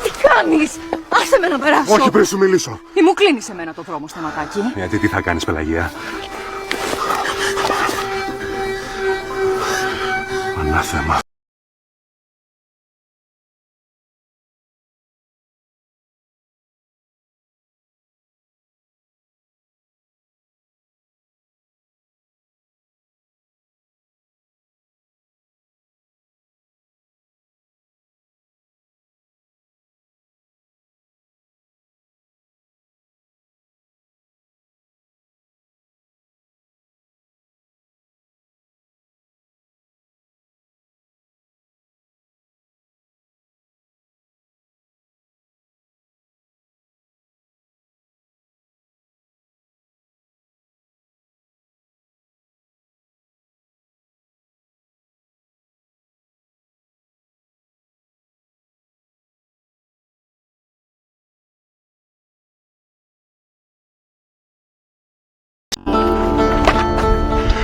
Τι κάνεις? Άσε με να περάσω. Όχι πριν σου μιλήσω. Μη μου κλείνεις εμένα το δρόμο, σταματάκι. Γιατί τι θα κάνεις, Πελαγία? Ανάθεμα.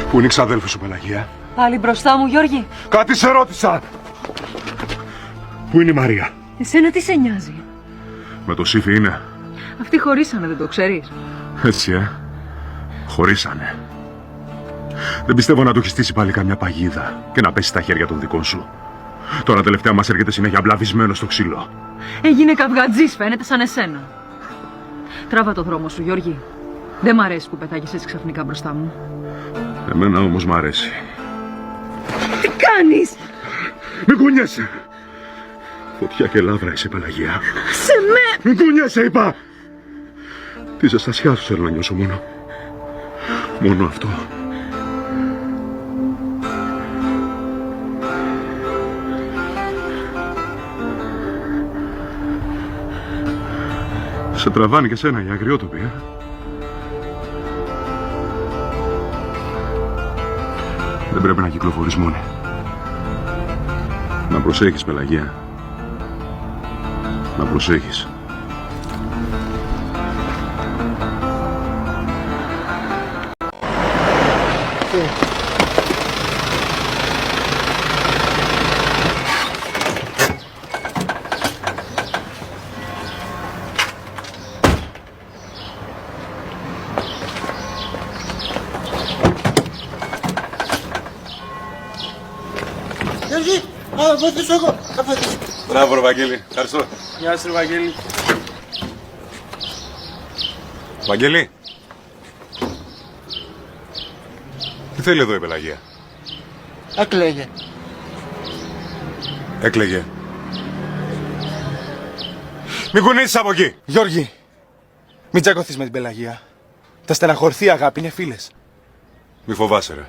Πού είναι η ξαδέλφη σου, Πελαγία? Πάλι μπροστά μου, Γιώργη. Κάτι σε ρώτησα. Πού είναι η Μαρία? Εσένα τι σε νοιάζει? Με το Σύφη είναι. Αυτοί χωρίσανε, δεν το ξέρεις? Έτσι, χωρίσανε. Δεν πιστεύω να του έχει στήσει πάλι καμιά παγίδα και να πέσει στα χέρια των δικών σου. Τώρα τελευταία μας έρχεται συνέχεια μπλαβισμένο στο ξύλο. Έγινε καυγατζής, φαίνεται, σαν εσένα. Τράβα το δρόμο σου, Γιώργη. Δεν μ' αρέσει που πετάγεσαι έτσι ξαφνικά μπροστά μου. Εμένα όμως μ' αρέσει. Τι κάνεις? Μην κουνιέσαι. Φωτιά και λάβρα είσαι, Πελαγία. Σε με! Μην κουνιέσαι, είπα. Τη ζεστασιά σου θέλω να νιώσω μόνο. Μόνο αυτό. Σε τραβάνει και σένα η αγριότοπη, Δεν πρέπει να κυκλοφορείς μόνη. Να προσέχεις, Πελαγία. Να προσέχεις. Γιώργη, να βοηθήσω εγώ. Μπράβο, ρε Βαγγέλη. Ευχαριστώ. Γεια σου, ρε Βαγγέλη. Βαγγέλη. Τι θέλει εδώ η Πελαγία? Έκλαιγε. Έκλαιγε. Μην κουνήσεις από εκεί. Γιώργη, μην τσακωθείς με την Πελαγία. Θα στεναχωρηθεί, αγάπη, είναι φίλες. Μη φοβάσαι, ρε.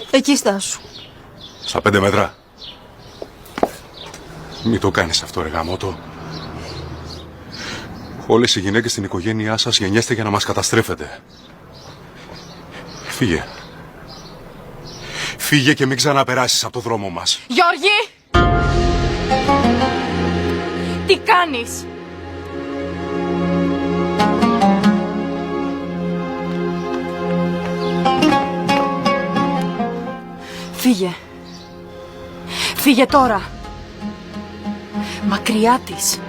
Εκεί στάσου. Στα 5 μέτρα. Μην το κάνεις αυτό, ρε γαμότο. Όλες οι γυναίκες στην οικογένειά σας γεννιέστε για να μας καταστρέφετε. Φύγε. Φύγε και μην ξαναπεράσεις από το δρόμο μας. Γιώργη! Τι κάνεις? Φύγε. Φύγε τώρα. Μακριά της.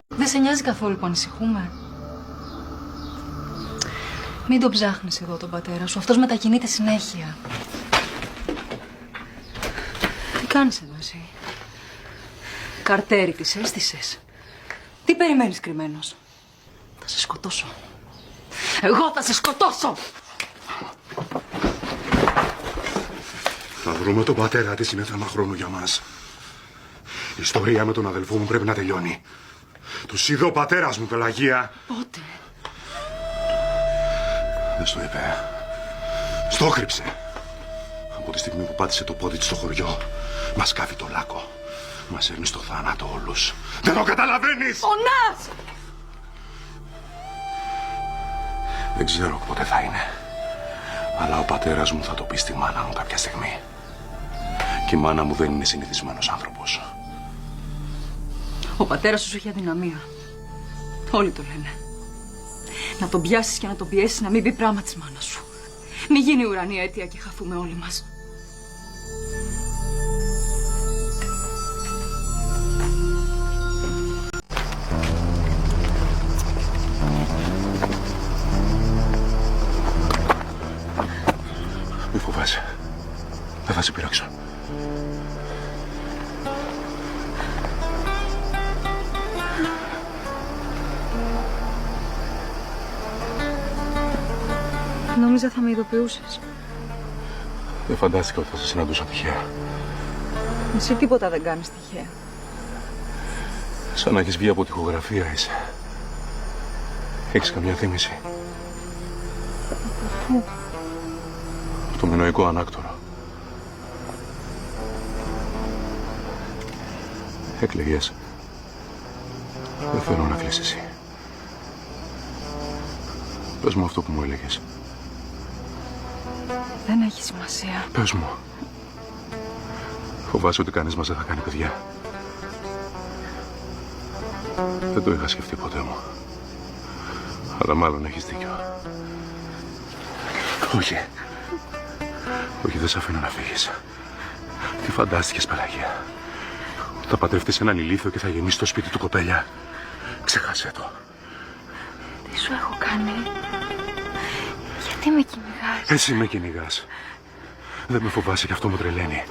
Δεν σε νοιάζει καθόλου που ανησυχούμε? Μην τον ψάχνεις εδώ τον πατέρα σου. Αυτός μετακινείται συνέχεια. Τι κάνεις εδώ εσύ? Καρτέρι της έστησες? Τι περιμένεις κρυμμένος? Θα σε σκοτώσω. Εγώ θα σε σκοτώσω! Θα βρούμε τον πατέρα της, είναι θέμα χρόνου για μας. Η ιστορία με τον αδελφό μου πρέπει να τελειώνει. Τους είδε ο πατέρας μου, Πελαγία. Πότε? Δεν στο είπε. Στο κρύψε. Από τη στιγμή που πάτησε το πόδι της στο χωριό, μας κόβει το λάκκο. Μας έρνει στο θάνατο όλους. Δεν το καταλαβαίνεις! Φωνάς! Δεν ξέρω πότε θα είναι. Αλλά ο πατέρας μου θα το πει στη μάνα μου κάποια στιγμή. Και η μάνα μου δεν είναι συνηθισμένος άνθρωπος. Ο πατέρας σου έχει αδυναμία. Όλοι το λένε. Να τον πιάσεις και να τον πιέσεις να μην πει πράγμα της μάνας σου. Μη γίνει ουρανία αίτια και χαθούμε όλοι μας. Μη φοβάσαι. Δεν θα σε πειράξω. Νόμιζα θα με ειδοποιούσες. Δεν φαντάστηκα ότι θα σε συναντούσα τυχαία. Εσύ τίποτα δεν κάνεις τυχαία. Σαν να έχεις βγει από τοιχογραφία είσαι. Έχεις καμιά θύμηση? Πού? Το μινοϊκό ανάκτορο. Έκλαιγες. Δεν θέλω να κλαις εσύ. Πες μου αυτό που μου έλεγες. Δεν έχει σημασία. Πες μου. Φοβάσαι ότι κανείς μας δεν θα κάνει παιδιά? Δεν το είχα σκεφτεί ποτέ μου. Αλλά μάλλον έχεις δίκιο. Όχι. Όχι, δεν σε αφήνω να φύγεις. Τι φαντάστηκες, Πελαγία? Θα παντρευτείς έναν ηλίθιο και θα γεννήσεις στο σπίτι του κοπέλια? Ξέχασέ το. Τι σου έχω κάνει? Γιατί με κυνηγάς? Εσύ με κυνηγάς. Δεν με φοβάσαι και αυτό μου τρελαίνει.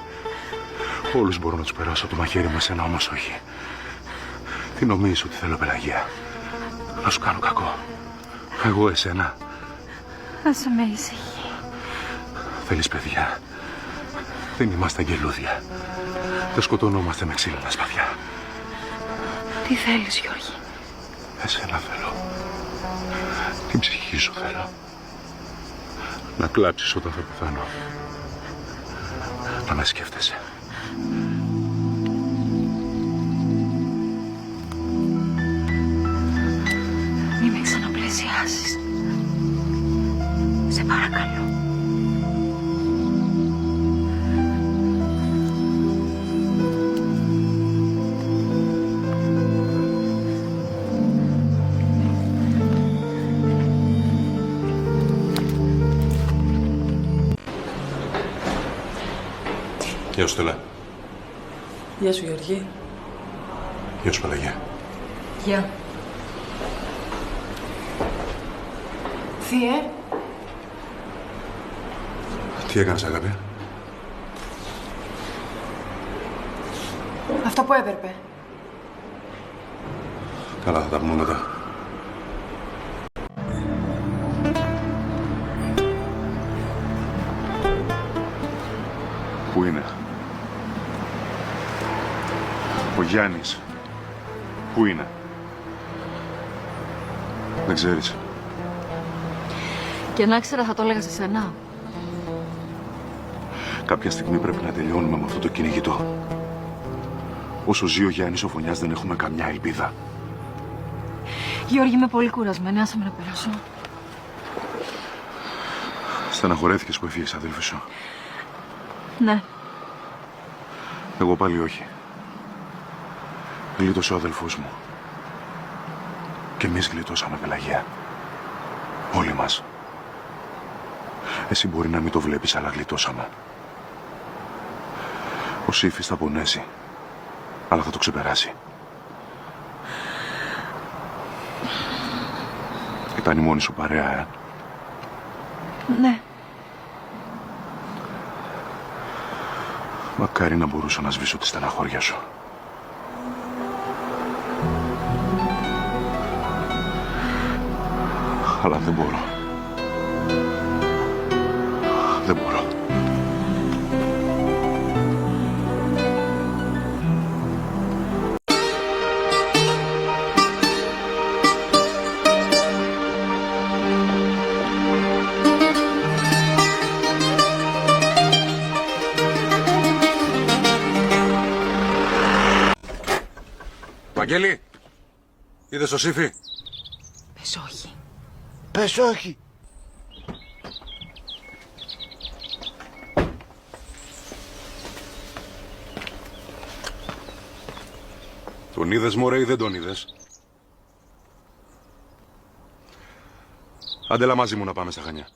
Όλους μπορώ να τους περάσω από το μαχαίρι μου, εσένα όμως όχι. Τι νομίζεις ότι θέλω, Πελαγία? Να σου κάνω κακό? Εγώ εσένα? Άσε με ήσυχη. Θέλεις παιδιά? Δεν είμαστε αγγελούδια. Δεν σκοτωνόμαστε με ξύλινα σπαθιά. Τι θέλεις, Γιώργη? Εσένα θέλω. Την ψυχή σου θέλω. Να κλάψεις όταν θα πεθάνω. Να με σκέφτεσαι. Μη με ξαναπλησιάσεις. Σε παρακαλώ. Γεια σου, Στέλλα. Γεια σου, Γιώργη. Γεια σου, Πελαγία. Γεια. Θεία, Τι έκανες, αγάπη? αυτό που έπρεπε. Καλά, θα τα πούμε μετά. Πού είναι? Ο Γιάννης. Πού είναι? Δεν ξέρεις? Και να ξέρα θα το έλεγα σε σένα. Κάποια στιγμή πρέπει να τελειώνουμε με αυτό το κυνηγητό. Όσο ζει ο Γιάννης ο Φωνιάς δεν έχουμε καμιά ελπίδα. Γιώργη, είμαι πολύ κουρασμένη. Άσε με να περάσω. Στεναχωρέθηκες που έφυγες, αδέλφη σου? Ναι. Εγώ πάλι όχι. Γλίτωσε ο αδελφός μου. Και εμείς γλιτώσαμε, Πελαγία. Όλοι μας. Εσύ μπορεί να μην το βλέπεις, αλλά γλιτώσαμε. Ο Σύφης θα πονέσει, αλλά θα το ξεπεράσει. Ήταν η μόνη σου παρέα, Ναι. Μακάρι να μπορούσα να σβήσω τη στεναχώρια σου. Αλλά δεν μπορώ. Δεν μπορώ. Βαγγέλη, είδες το Σύφη? Πες όχι. Πες όχι. Τον είδες μωρέ ή δεν τον είδες? Άντε, έλα μαζί μου να πάμε στα Χανιά.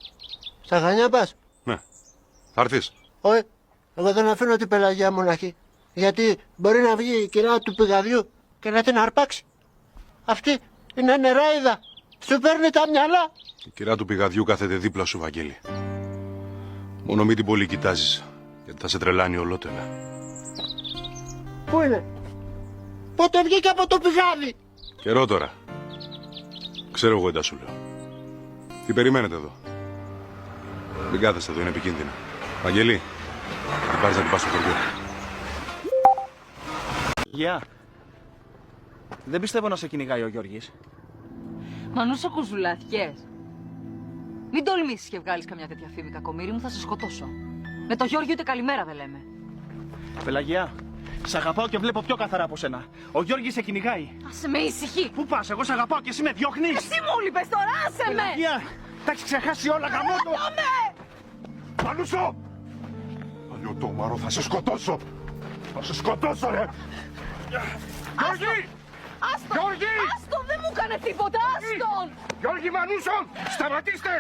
Στα Χανιά πας? Ναι. Θα έρθεις? Όχι, εγώ δεν αφήνω την Πελαγιά μοναχή. Γιατί μπορεί να βγει η κυρά του πηγαδιού και να την αρπάξει. Αυτή είναι νεράιδα. Σου παίρνει τα μυαλά. Η κυρά του πηγαδιού κάθεται δίπλα σου, Βαγγέλη. Μόνο μην την πολύ κοιτάζεις, γιατί θα σε τρελάνει ολότελα. Πού είναι? Πότε βγήκε από το πηγάδι? Καιρό τώρα. Ξέρω εγώ, εντά σου λέω. Τι περιμένετε εδώ? Μην κάθεστε εδώ, είναι επικίνδυνα. Βαγγέλη, θα την πάρεις να την πας στο χωριό. Γεια. Δεν πιστεύω να σε κυνηγάει ο Γιώργης. Μανούσο, κουζουλάθηκες. Μην τολμήσεις και βγάλεις καμιά τέτοια φήμη, κακομοίρη μου, θα σε σκοτώσω. Με το Γιώργη ούτε καλημέρα δεν λέμε. Πελαγιά, σ' αγαπάω και βλέπω πιο καθαρά από σένα. Ο Γιώργης σε κυνηγάει. Άσε με ησυχή. Πού πας, εγώ σ' αγαπάω και εσύ με διώχνεις. Εσύ μου λείπες τώρα, άσε με. Πελαγιά, τα έχεις ξεχάσει όλα, γαμώτο. Μανούσο! Αλλιωτόμαρο, θα σε σκοτώσω! Θα σε σκοτώσω, ρε! Γιώργη! Άστον, Γιώργη! άστον, δεν μου έκανε τίποτα, άστον. Γιώργη Μανούσο! Σταματήστε!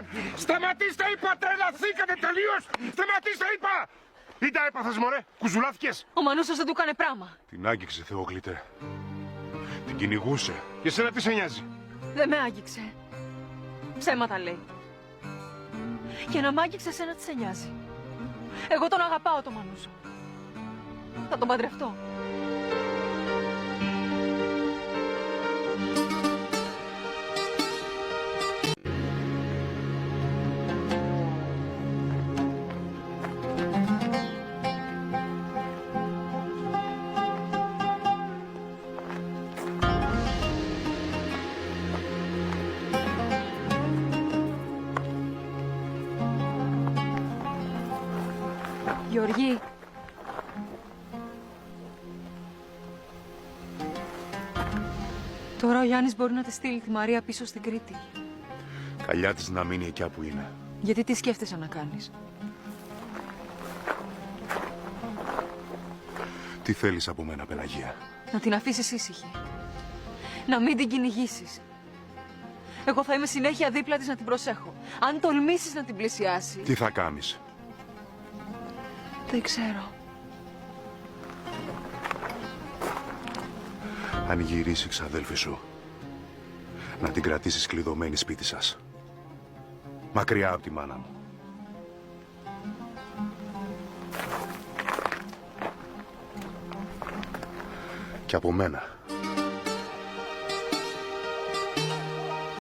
Σταματήστε, είπα! Τρελαθήκατε τελείως! Σταματήστε, είπα! Ή τα έπαθες, μωρέ! Κουζουλάθηκες! Ο Μανούσος δεν του έκανε πράγμα. Την άγγιξε, Θεόκλητε. Την κυνηγούσε. Και εσένα τι σε νοιάζει? Δεν με άγγιξε. Ψέματα λέει. Και να μ' άγγιξε εσένα τι σε νοιάζει. Εγώ τον αγαπάω τον Μανούσο. Θα τον παντρευτώ. Γεωργή. Τώρα ο Γιάννης μπορεί να τη στείλει τη Μαρία πίσω στην Κρήτη. Καλιά της να μείνει εκεί που είναι. Γιατί τι σκέφτεσαι να κάνεις? Τι θέλεις από μένα, Πελαγία? Να την αφήσεις ήσυχη. Να μην την κυνηγήσεις. Εγώ θα είμαι συνέχεια δίπλα της να την προσέχω. Αν τολμήσεις να την πλησιάσει... Τι θα κάνεις? Δεν ξέρω. Αν γυρίσει η ξαδέλφη σου, να την κρατήσεις κλειδωμένη σπίτι σας. Μακριά από τη μάνα μου. Και από μένα.